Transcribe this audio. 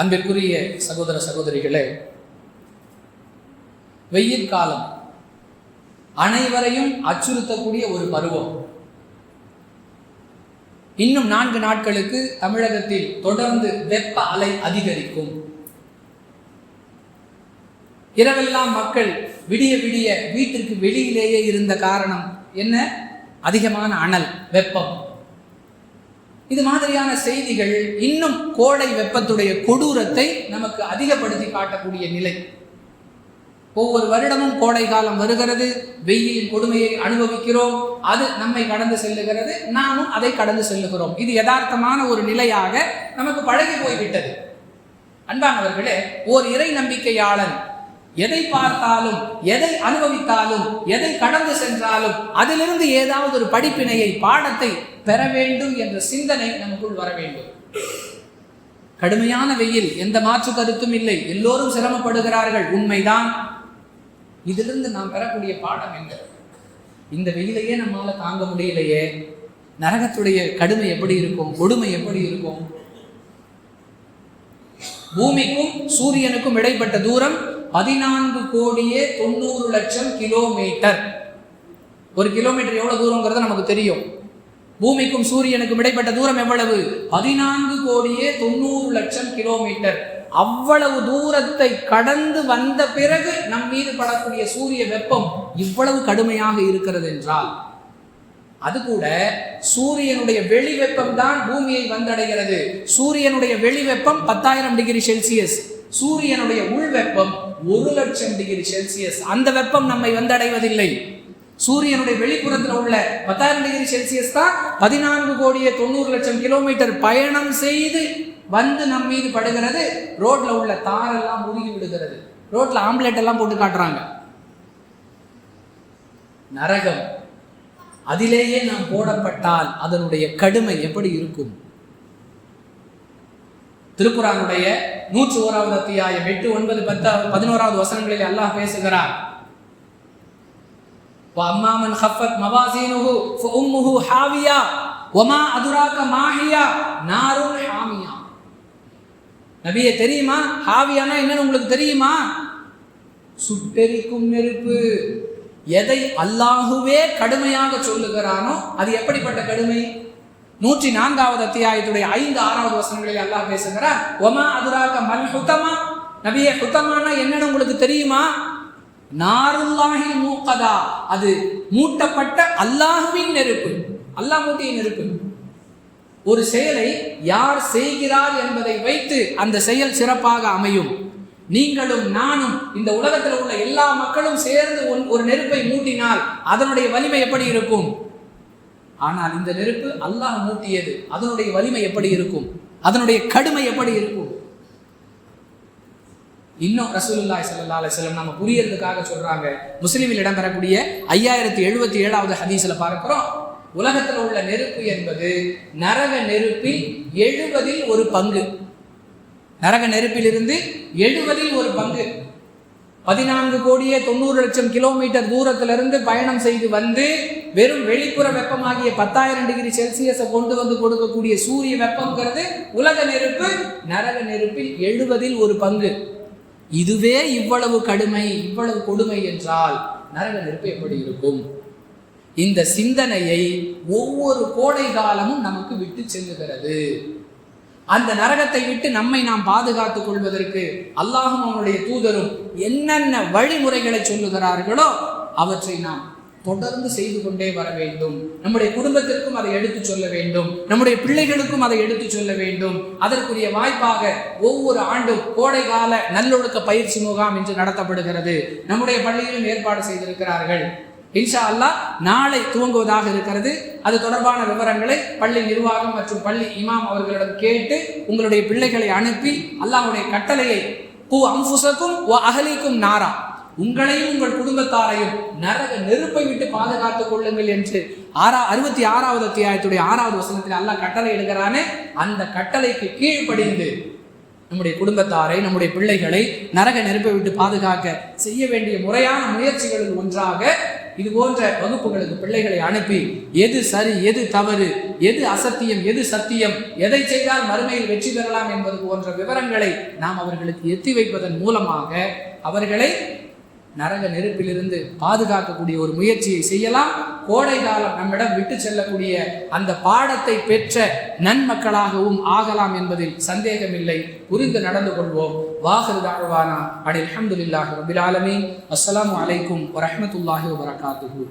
அன்பிற்குரிய சகோதர சகோதரிகளே, வெயில் காலம் அனைவரையும் அச்சுறுத்தக்கூடிய ஒரு பருவம். இன்னும் 4 நாட்களுக்கு தமிழகத்தில் தொடர்ந்து வெப்ப அலை அதிகரிக்கும். இரவெல்லாம் மக்கள் விடிய விடிய வீட்டிற்கு வெளியிலேயே இருந்த காரணம் என்ன? அதிகமான அனல், வெப்பம். இது மாதிரியான செய்திகள் இன்னும் கோடை வெப்பத்துடைய கொடூரத்தை நமக்கு அதிகப்படுத்தி காட்டக்கூடிய நிலை. ஒவ்வொரு வருடமும் கோடை காலம் வருகிறது, வெயிலின் கொடுமையை அனுபவிக்கிறோம், அது நம்மை கடந்து செல்லுகிறது, நாமும் அதை கடந்து செல்லுகிறோம். இது யதார்த்தமான ஒரு நிலையாக நமக்கு பழகி போய்விட்டது. அன்பானவர்களே, ஓர் இறை நம்பிக்கையாளன் எதை பார்த்தாலும், எதை அனுபவித்தாலும், எதை கடந்து சென்றாலும் அதிலிருந்து ஏதாவது ஒரு படிப்பினையை, பாடத்தை பெற வேண்டும் என்ற சிந்தனை நமக்குள் வர வேண்டும். கடுமையான வெயில், எந்த மாற்று கருத்தும் இல்லை, எல்லோரும் சிரமப்படுகிறார்கள், உண்மைதான். இதிலிருந்து நாம் பெறக்கூடிய பாடம் என்ன? இந்த வெயிலையே நம்மால தாங்க முடியலையே, நரகத்துடைய கடுமை எப்படி இருக்கும், கொடுமை எப்படி இருக்கும்? பூமிக்கும் சூரியனுக்கும் இடைப்பட்ட தூரம் 14,90,00,000 கிலோமீட்டர். ஒரு கிலோமீட்டர் எவ்வளவு தூரங்கிறது நமக்கு தெரியும். பூமிக்கும் சூரியனுக்கும் இடைப்பட்ட தூரம் எவ்வளவு? 14,90,00,000 கிலோமீட்டர். அவ்வளவு தூரத்தை கடந்து வந்த பிறகு நம் மீது படக்கூடிய சூரிய வெப்பம் இவ்வளவு கடுமையாக இருக்கிறது என்றால், அது கூட சூரியனுடைய வெளி வெப்பம் தான் பூமியை வந்தடைகிறது. சூரியனுடைய வெளி வெப்பம் 10,000 டிகிரி செல்சியஸ், சூரியனுடைய உள் வெப்பம் 1,00,000 டிகிரி செல்சியஸ். அந்த வெப்பம் நம்மை வந்தடைவதில்லை. சூரியனுடைய வெளிப்புறத்தில் உள்ள 10,000 டிகிரி செல்சியஸ் தான் 14,90,00,000 கிலோமீட்டர் பயணம் செய்து வந்து நம் மீது படுகிறது. ரோட்ல உள்ள தாரெல்லாம் உருகி விடுகிறது. ரோட்ல ஆம்லெட் எல்லாம் போட்டு காட்டுறாங்க. நரகம், அதிலேயே நாம் போடப்பட்டால் அதனுடைய கடுமை எப்படி இருக்கும்? திருக்குர்ஆனுடைய 101வது அத்தியாயம் 8, 9, 10, 11வது வசனங்களில் அல்லாஹ் பேசுகிறார். وَأَمَّا مَنْ خَفَّتْ مَوَازِينُهُ فَأُمُّهُ حَاوِيَةٌ وَمَا أَدْرَاكَ مَا هِيَ نَارٌ حَامِيَةٌ. நபியே, தெரியுமா ஹாவியானா என்னன்னு உங்களுக்கு தெரியுமா? சுட்டெரிக்கும் நெருப்பு. எதை அல்லாஹுவே கடுமையாக சொல்லுகிறானோ அது எப்படிப்பட்ட கடுமை? 104வது அத்தியாயத்துடைய 5, 6வது வசனங்களில் அல்லாஹ் பேசுகிறார். ஒமா அதுராக மல் ஹுதமா. நபியே, ஹுதமானா என்னன்னு உங்களுக்கு தெரியுமா? நாருல்லாஹில் மூக்கதா. அது மூட்டப்பட்ட அல்லாஹுவின் நெருப்பு, அல்லாஹ் மூட்டிய நெருப்பு. ஒரு செயலை யார் செய்கிறார் என்பதை வைத்து அந்த செயல் சிறப்பாக அமையும். நீங்களும் நானும், இந்த உலகத்தில் உள்ள எல்லா மக்களும் சேர்ந்து ஒரு நெருப்பை மூட்டினால் அதனுடைய வலிமை எப்படி இருக்கும்? ஆனால் இந்த நெருப்பு அல்லாஹ் மூட்டியது, அதனுடைய வலிமை எப்படி இருக்கும்? அதனுடைய கடுமை எப்படி இருக்கும்? இன்னும் ரசூலுல்லாஹி ஸல்லல்லாஹு அலைஹி வஸல்லம் நம்ம புரியறதுக்காக சொல்றாங்க. முஸ்லிமில் இடம்பெறக்கூடிய 5077வது ஹதீஸ்ல பார்க்கிறோம், உலகத்தில் உள்ள நெருப்பு என்பது நரக நெருப்பில் 70ல் ஒரு பங்கு. நரக நெருப்பிலிருந்து 70ல் ஒரு பங்கு. 14,90,00,000 கிலோமீட்டர் தூரத்திலிருந்து பயணம் செய்து வந்து வெறும் வெளிப்புற வெப்பமாகிய 10,000 டிகிரி செல்சியஸை கொண்டு வந்து கொடுக்கக்கூடிய சூரிய வெப்பம்ங்கிறது உலக நெருப்பு. நரக நெருப்பில் 70ல் ஒரு பங்கு. இதுவே இவ்வளவு கடுமை, இவ்வளவு கொடுமை என்றால் நரக நெருப்பு எப்படி இருக்கும்? இந்த சிந்தனையை ஒவ்வொரு கோடை காலமும் நமக்கு விட்டு செல்லுகிறது. அந்த நரகத்தை விட்டு நம்மை நாம் பாதுகாத்துக் கொள்வதற்கு அல்லாஹும் அவனுடைய தூதரும் என்னென்ன வழிமுறைகளை சொல்லுகிறார்களோ அவற்றை நாம் தொடர்ந்து செய்து கொண்டே வர வேண்டும். நம்முடைய குடும்பத்திற்கும் அதை எடுத்து சொல்ல வேண்டும், நம்முடைய பிள்ளைகளுக்கும் அதை எடுத்து சொல்ல வேண்டும். அதற்குரிய வாய்ப்பாக ஒவ்வொரு ஆண்டும் கோடைகால நல்லொழுக்க பயிற்சி முகாம் என்று நடத்தப்படுகிறது. நம்முடைய பள்ளியிலும் ஏற்பாடு செய்திருக்கிறார்கள். இன்ஷா அல்லாஹ் நாளை துவங்குவதாக இருக்கிறது. அது தொடர்பான விவரங்களை பள்ளி நிர்வாகம் மற்றும் பள்ளி இமாம் அவர்களிடம் கேட்டு உங்களுடைய பிள்ளைகளை அனுப்பி அல்லாஹ்வுடைய கட்டளையை கூ அன்ஃபுஸக்கும் வ அஹ்லீக்கும் நாரா, உங்களையும் உங்கள் குடும்பத்தாரையும் நரக நெருப்பை விட்டு பாதுகாத்துக் கொள்ளுங்கள் என்று 66வது அத்தியாயத்துடைய 6வது வசனத்தில் அல்லாஹ் கட்டளை எடுக்கிறானே, அந்த கட்டளைக்கு கீழ்ப்படிந்து நம்முடைய குடும்பத்தாரை, நம்முடைய பிள்ளைகளை நரக நெருப்பை விட்டு பாதுகாக்க செய்ய வேண்டிய முறையான முயற்சிகளில் ஒன்றாக இது போன்ற வகுப்புகளுக்கு பிள்ளைகளை அனுப்பி எது சரி, எது தவறு, எது அசத்தியம், எது சத்தியம், எதை செய்தால் மறுமையில் வெற்றி பெறலாம் என்பது போன்ற விவரங்களை நாம் அவர்களுக்கு எத்தி வைப்பதன் மூலமாக அவர்களை நரக நெருப்பிலிருந்து பாதுகாக்கக்கூடிய ஒரு முயற்சியை செய்யலாம். கோடை காலம் நம்மிடம் விட்டு செல்லக்கூடிய அந்த பாடத்தை பெற்ற நன்மக்களாகவும் ஆகலாம் என்பதில் சந்தேகமில்லை. புரிந்து நடந்து கொள்வோம். வாஹிரு தஅவானா அனில் ஹம்துலில்லாஹி ரப்பில் ஆலமீன். அஸ்ஸலாமு அலைக்கும் வரஹ்மத்துல்லாஹி வபரகாத்துஹு.